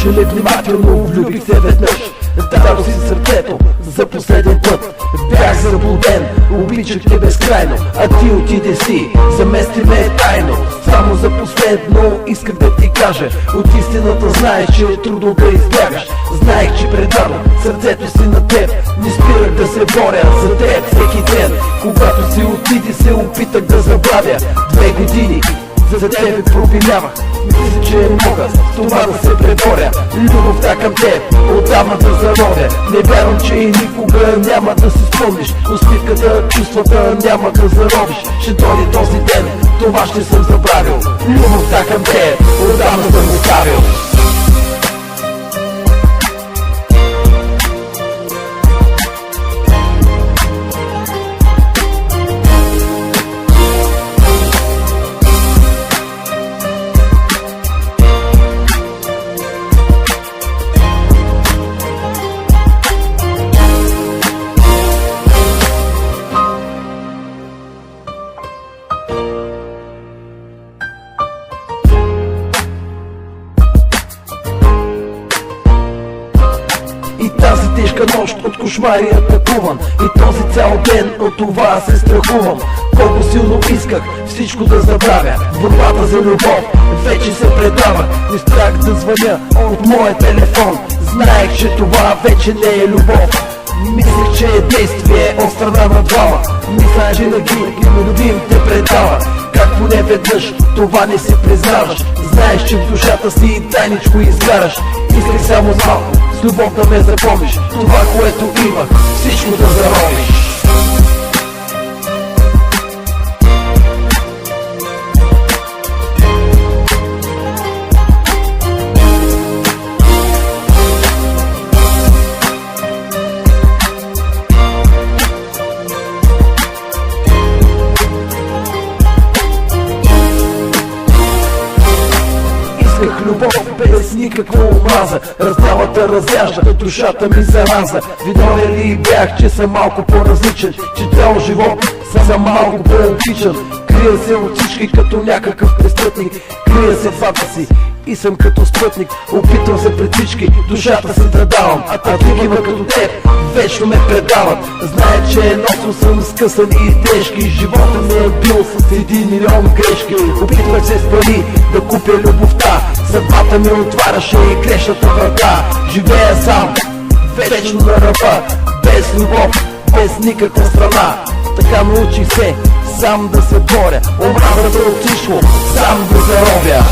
Слушай ме внимателно, влюбих се веднъж, дадох си сърцето за последен път. Бях заблуден, обичах те безкрайно, а ти отиде си, замести ме тайно. Само за последно исках да ти кажа, от истината знаех, че е трудно да избягаш. Знаех, че предавам сърцето си на теб, не спирах да се боря за теб всеки ден. Когато си отиди се опитах да забравя 2 години. За тебе пробилявах, мисля, че мога това да се преборя. Любовта към теб отдавна да заровя. Не вярвам, че и никога няма да си спомниш. Усмивката, чувствата няма да заровиш. Ще дойде този ден, това ще съм забравил. Любовта към теб отдавна съм оставил. И тази тежка нощ от кошмари атакуван, и този цял ден от това се страхувам. Колко силно исках всичко да забравя, борбата за любов вече се предава. Не спрях да звъня от моя телефон, знаех, че това вече не е любов. Мислех, че е действие от страна на двама, мисля, че на любим те предава. Как поне веднъж това не си признаваш, знаеш, че в душата си тайничко изгараш. Исках само малко с любов да ме запомниш, това, което имах, всичко да заровиш. Исках любов без никаква омраза, раздялата разяжда, душата ми зараза. Виновен ли бях, че съм малко по-различен, че цял живот съм малко по-обичан. Крия се от всички като някакъв престъпник, крия се в факта си и съм като спътник. Опитвам се пред всички, душата си да давам, а такива като теб вечно ме предават. Знае, че носил съм скъсани и тежки, живота ми е бил с 1 милион грешки. Опитвах се с пари да купя любовта, съдбата ми отваряше и грешната врата. Живея сам, вечно на ръба, без любов, без никаква страна. Така научих се сам да се боря, омразата отишло, сам да заровя.